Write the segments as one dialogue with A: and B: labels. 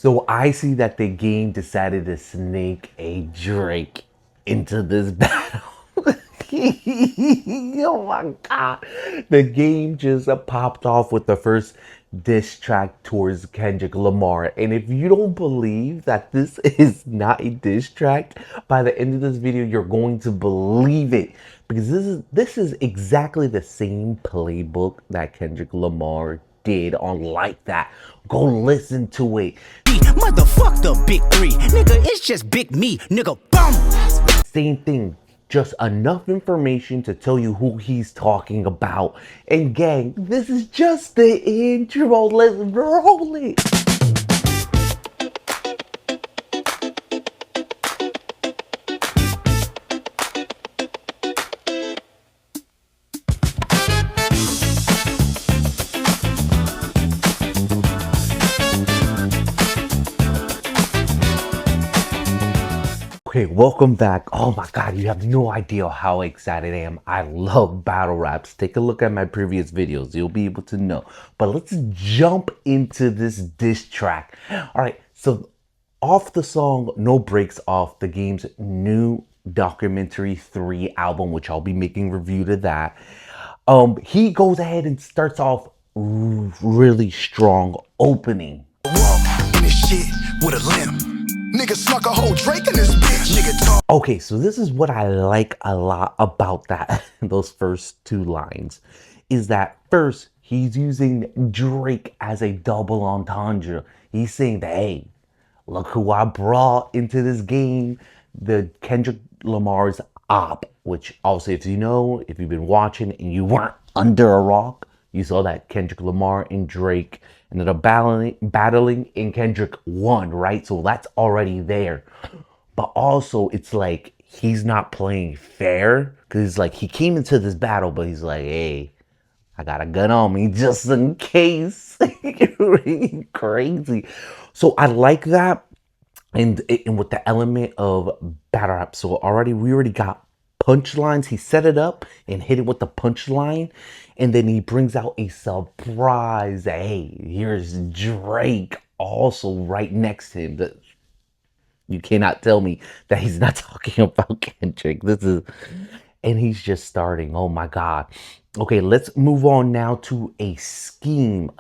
A: So I see that the game decided to snake a Drake into this battle. Oh my god. The game just popped off with the first diss track towards Kendrick Lamar. And if you don't believe that this is not a diss track, by the end of this video, you're going to believe it. Because this is exactly the same playbook that Kendrick Lamar did on Like That. Go listen to it.
B: Motherfuck the big three. Nigga, it's just big me. Nigga, boom.
A: Same thing. Just enough information to tell you who he's talking about. And gang, this is just the intro. Let's roll it. Okay, welcome back. Oh my god, you have no idea how excited I am. I love battle raps. Take a look at my previous videos. You'll be able to know. But let's jump into this diss track. Alright, so off the song No Breaks off the game's new Documentary 3 album, which I'll be making review to that. He goes ahead and starts off really strong opening.
C: Walk in this shit with a limp. Nigga snuck a whole Drake in this bitch. Nigga talk.
A: Okay, so this is what I like a lot about that, those first two lines, is that first, he's using Drake as a double entendre. He's saying that, hey, look who I brought into this game, the Kendrick Lamar's op, which also, if you know, if you've been watching and you weren't under a rock, you saw that Kendrick Lamar and Drake ended up battling and Kendrick won, right? So that's already there. But also, it's like he's not playing fair because like he came into this battle, but he's like, hey, I got a gun on me just in case. Crazy. So I like that. And with the element of battle rap. So we already got punchlines. He set it up and hit it with the punchline. And then he brings out a surprise. Hey, here's Drake also right next to him. You cannot tell me that he's not talking about Kendrick. And he's just starting. Oh my God. Okay, let's move on now to a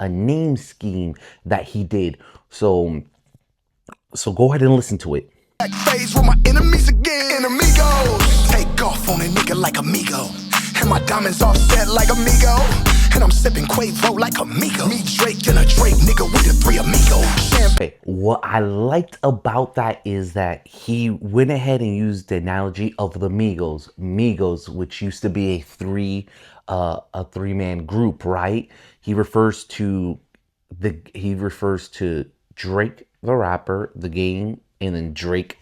A: name scheme that he did. So go ahead and listen to it.
C: Back phase with my enemies again. Amigos. Take off on a nigga like amigo. And my diamonds offset like amigo. And I'm sipping Quavo like amigo. Me, Drake, and a Drake nigga with the three amigos.
A: Okay, what I liked about that is that he went ahead and used the analogy of the Migos, which used to be a three-man group, right? He refers to Drake the rapper, the game, and then Drake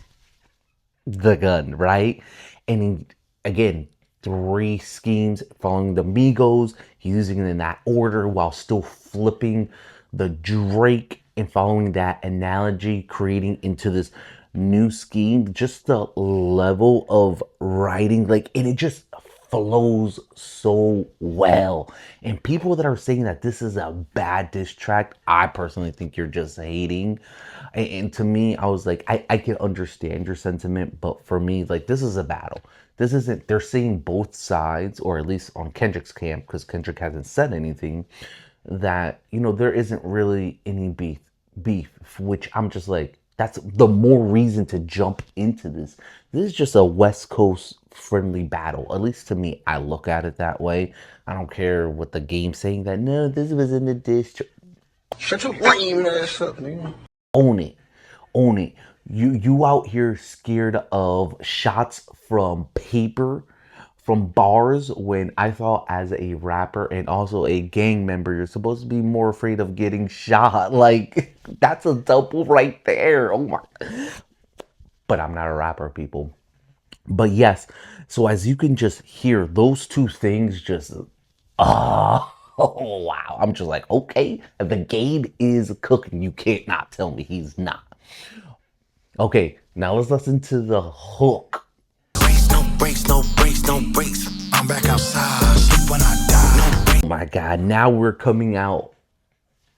A: the gun, right? And again, three schemes following the Migos. He's using it in that order while still flipping the Drake and following that analogy, creating into this new scheme. Just the level of writing, like, and it just flows so well. And people that are saying that this is a bad diss track, I personally think you're just hating. And to me, I was like, I can understand your sentiment, but for me, like, this is a battle. This isn't, they're saying both sides, or at least on Kendrick's camp, because Kendrick hasn't said anything, that, you know, there isn't really any beef, which I'm just like, that's the more reason to jump into this. This is just a West Coast friendly battle. At least to me, I look at it that way. I don't care what the game's saying that, no, this was in the diss.
D: Shut your lame ass up, nigga.
A: Own it. Own it. You out here scared of shots from paper, from bars, when I thought as a rapper and also a gang member, you're supposed to be more afraid of getting shot. Like, that's a double right there. Oh my. But I'm not a rapper, people. But yes, so as you can just hear, those two things just, oh wow. I'm just like, okay, the game is cooking. You can't not tell me he's not. Okay, now let's listen to the hook.
C: No breaks, no breaks, no breaks. I'm back outside, sleep when I die. No
A: Oh my God, now we're coming out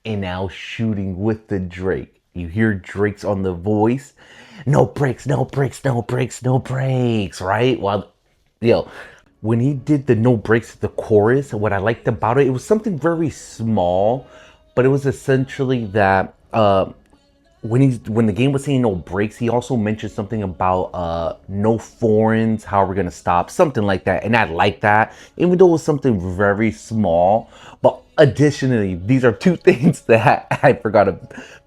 A: and now shooting with the Drake. You hear Drake's on the voice, no breaks, no breaks, no breaks, no breaks, right? While, yo, when he did the no breaks at the chorus, what I liked about it, it was something very small, but it was essentially that when the game was saying no breaks, he also mentioned something about no foreigns, how we're gonna stop, something like that. And I like that, even though it was something very small. But additionally, these are two things that I forgot to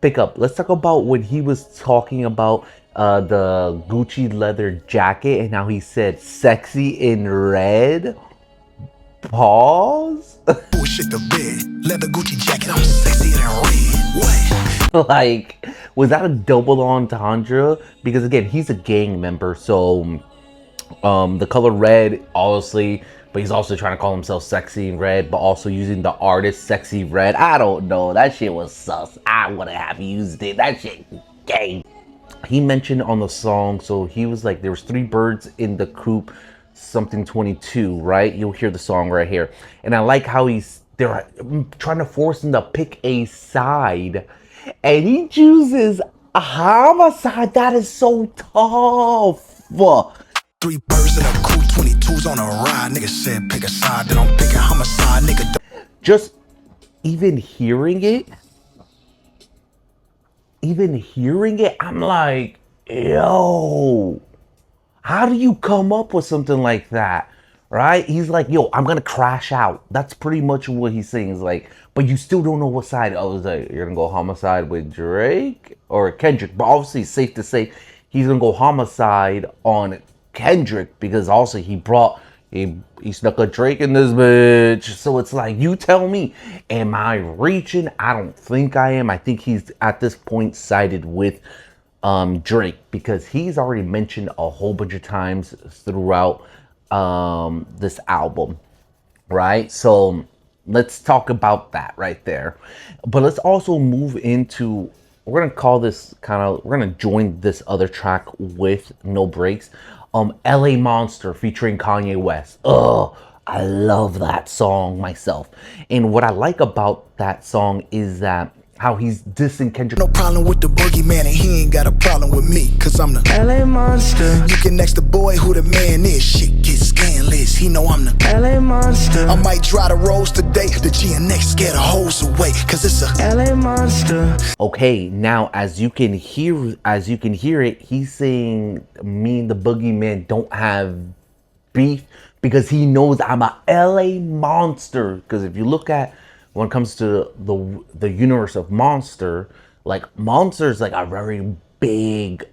A: pick up. Let's talk about when he was talking about the Gucci leather jacket and how he said sexy in red. Pause.
C: Bullshit the bed. Leather Gucci jacket, I'm sexy and red. What?
A: Like, was that a double entendre? Because again, he's a gang member, so the color red, obviously, but he's also trying to call himself sexy in red, but also using the artist sexy red. I don't know. That shit was sus. I wouldn't have used it. That shit gay. He mentioned on the song, so he was like, there was 3 birds in the coop, something 22, right? You'll hear the song right here. And I like how they're trying to force him to pick a side, and he chooses a homicide. That is so tough.
C: 3 birds in a coop, 22s on a ride. Nigga said pick a side, then I'm picking homicide. Nigga.
A: Just even hearing it, I'm like, yo, how do you come up with something like that? Right? He's like, yo, I'm gonna crash out. That's pretty much what he's saying. Is like, but you still don't know what side. I was like, you're gonna go homicide with Drake or Kendrick. But obviously, it's safe to say he's gonna go homicide on Kendrick because also he snuck a Drake in this bitch. So it's like, you tell me, am I reaching? I don't think I am. I think he's at this point sided with Drake because he's already mentioned a whole bunch of times throughout this album, right? So let's talk about that right there. But let's also move into, we're gonna call this we're gonna join this other track with no breaks. LA Monster featuring Kanye West. Oh, I love that song myself. And what I like about that song is that how he's dissing Kendrick.
C: No problem with the boogeyman, and he ain't got a problem with me, cause I'm the LA monster. You can ask the boy who the man is. Shit get scandalous, he know I'm the LA monster. I might try the rolls today, the GNX scare the hoes away, cause it's a LA monster.
A: Okay, now as you can hear it, he's saying me and the boogeyman don't have beef because he knows I'm a LA monster. Because if you look at when it comes to the universe of Monster, like Monster is like a very big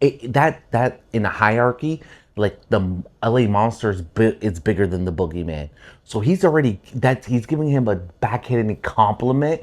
A: that in a hierarchy, like the LA Monster is it's bigger than the Boogeyman. So he's giving him a backhanded compliment,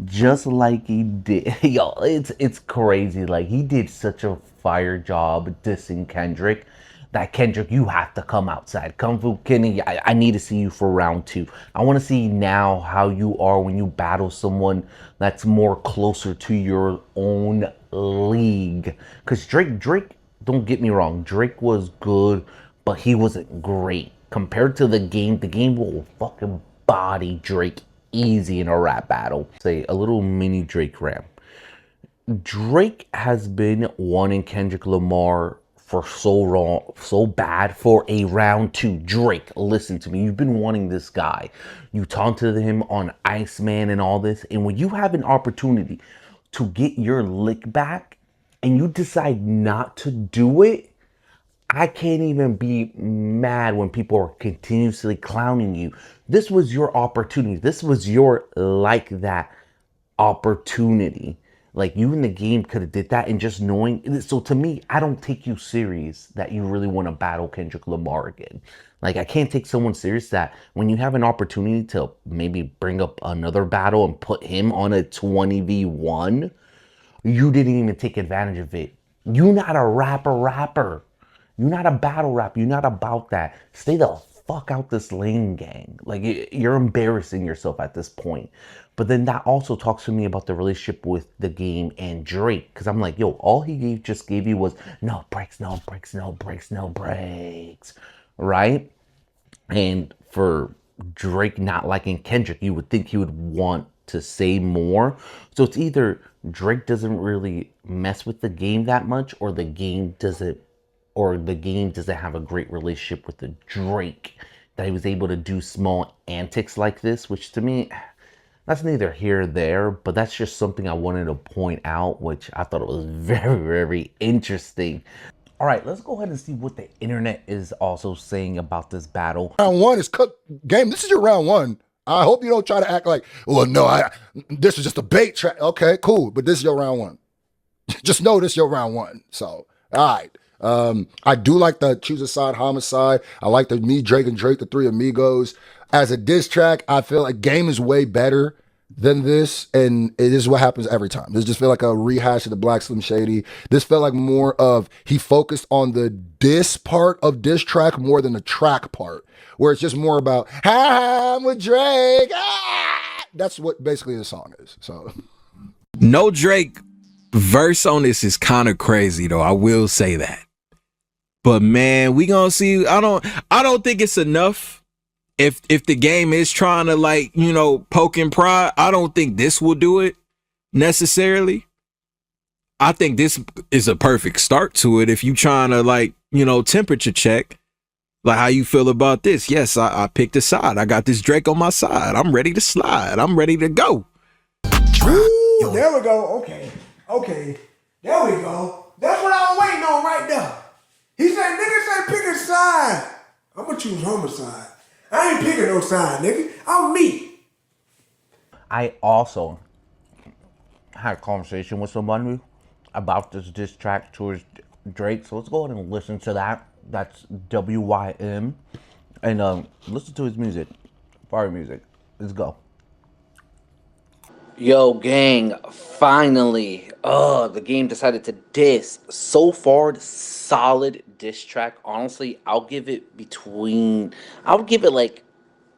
A: just like he did. Yo, it's crazy. Like he did such a fire job dissing Kendrick. That Kendrick, you have to come outside. Kung Fu Kenny, I need to see you for round 2. I want to see now how you are when you battle someone that's more closer to your own league. Because Drake, don't get me wrong, Drake was good, but he wasn't great. Compared to the game will fucking body Drake easy in a rap battle. Say a little mini Drake rap. Drake has been wanting Kendrick Lamar for so bad for a round 2. Drake, listen to me. You've been wanting this guy. You taunted him on Iceman and all this. And when you have an opportunity to get your lick back and you decide not to do it, I can't even be mad when people are continuously clowning you. This was your opportunity. This was your like that opportunity. Like you in the game could have did that, and just knowing. So to me, I don't take you serious that you really want to battle Kendrick Lamar again. Like I can't take someone serious that when you have an opportunity to maybe bring up another battle and put him on a 20v1, you didn't even take advantage of it. You not a rapper. You're not a battle rap. You're not about that. Stay the fuck out this lane, gang. Like you're embarrassing yourself at this point. But then that also talks to me about the relationship with the game and Drake. Because I'm like, yo, all he just gave you was no breaks, no breaks, no breaks, no breaks. Right? And for Drake not liking Kendrick, you would think he would want to say more. So it's either Drake doesn't really mess with the game that much, or the game doesn't have a great relationship with the Drake, that he was able to do small antics like this, which to me, that's neither here or there, but that's just something I wanted to point out, which I thought it was very, very interesting. All right, let's go ahead and see what the internet is also saying about this battle.
E: Round one is cooked. Game, this is your round one. I hope you don't try to act like, well, no, this is just a bait track. Okay, cool, but this is your round one. Just know this is your round one. So, all right. I do like the choose a side homicide. I like the me, Drake, and Drake, the three amigos. As a diss track, I feel like Game is way better than this, and it is what happens every time. This just feel like a rehash of the Black Slim Shady. This felt like more of, he focused on the diss part of diss track more than the track part, where it's just more about, ha, I'm with Drake. Ah! That's what basically the song is. So,
F: no Drake verse on this is kind of crazy though. I will say that. But man, we gonna see. I don't think it's enough. If the game is trying to, like, you know, poke and pry, I don't think this will do it necessarily. I think this is a perfect start to it. If you trying to, like, you know, temperature check, like, how you feel about this? Yes, I picked a side. I got this Drake on my side. I'm ready to slide. I'm ready to go.
G: Ooh, there we go. Okay. There we go. That's what I was waiting on right there. He said, nigga said pick a side. I'm gonna choose homicide. I ain't picking no side, nigga. I'm me.
A: I also had a conversation with somebody about this diss track towards Drake, so let's go ahead and listen to that. That's WYM, and listen to his music, fire music. Let's go.
H: Yo, gang, finally. The game decided to diss. So far, solid diss track. Honestly, I would give it like,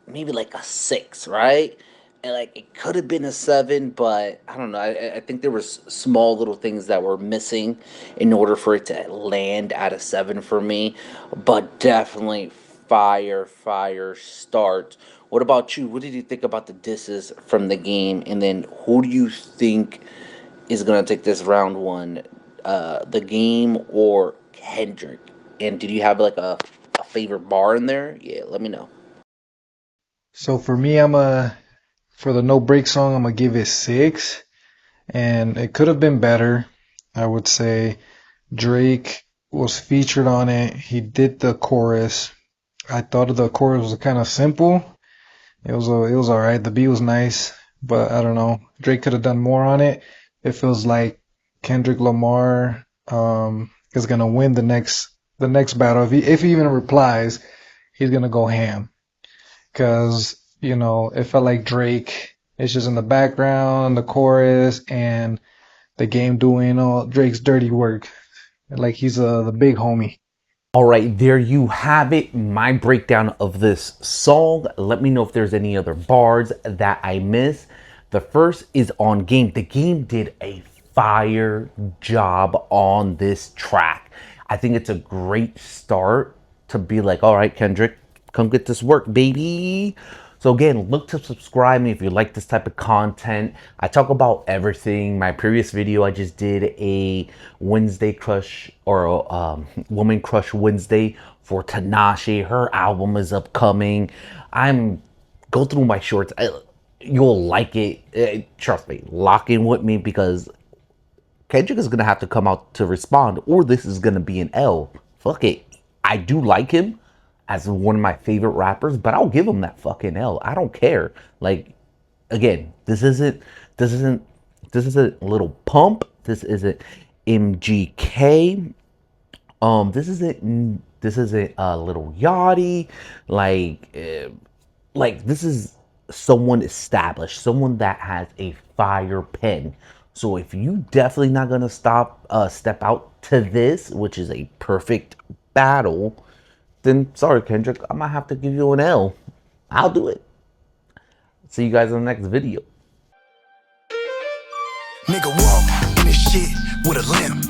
H: maybe like a 6, right? And like, it could have been a 7, but I don't know. I think there was small little things that were missing in order for it to land at a 7 for me. But definitely fire start. What about you? What did you think about the disses from the game? And then who do you think is going to take this round one? The game or Kendrick? And did you have like a favorite bar in there? Yeah, let me know.
I: So for me, for the No Break song, I'm going to give it 6. And it could have been better. I would say Drake was featured on it. He did the chorus. I thought the chorus was kind of simple. It was all right. The beat was nice, but I don't know. Drake could have done more on it. It feels like Kendrick Lamar is gonna win the next battle. If he even replies, he's gonna go ham. Cause, you know, it felt like Drake is just in the background, the chorus, and the game doing all Drake's dirty work. Like he's the big homie.
A: All right, there you have it, my breakdown of this song. Let me know if there's any other bars that I missed. The first is on Game. The Game did a fire job on this track. I think it's a great start to be like, all right, Kendrick, come get this work, baby. So again, look to subscribe me if you like this type of content. I talk about everything. My previous video, I just did a Wednesday crush, or a woman crush Wednesday for Tinashe. Her album is upcoming. Go through my shorts. You'll like it. Trust me, lock in with me, because Kendrick is gonna have to come out to respond, or this is gonna be an L. Fuck it. I do like him as one of my favorite rappers, but I'll give him that fucking L. I don't care. Like, again, this isn't Little Pump. This isn't MGK. This isn't Little Yachty. Like this is someone established, someone that has a fire pen. So if you definitely not gonna step out to this, which is a perfect battle, then sorry, Kendrick, I might have to give you an L. I'll do it. See you guys in the next video.
C: Nigga walk in his shit with a limp.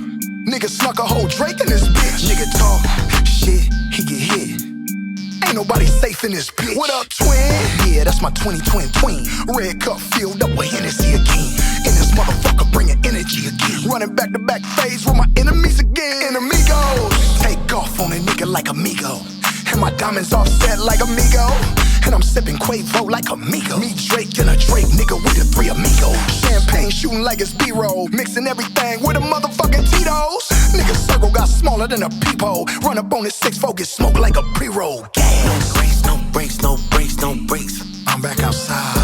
C: Nigga snuck a whole Drake in this bitch. Nigga talk shit, he get hit. Ain't nobody safe in this bitch. What up, twin? Yeah, that's my 20 twin. Red cup filled up with Hennessy again. In the this motherfucker bringing energy again. Running back to back phase with my enemies again. Enemigos, take off on a nigga like amigo. And my diamonds offset like amigo. And I'm sipping Quavo like amigo. Me, Drake, and a Drake nigga with the three amigos. Champagne shooting like it's B-roll. Mixing everything with a motherfucking Tito's. Nigga circle got smaller than a peephole. Run up on his 6-4, get smoked like a pre-roll. No brakes, no brakes, no brakes, no brakes. I'm back outside.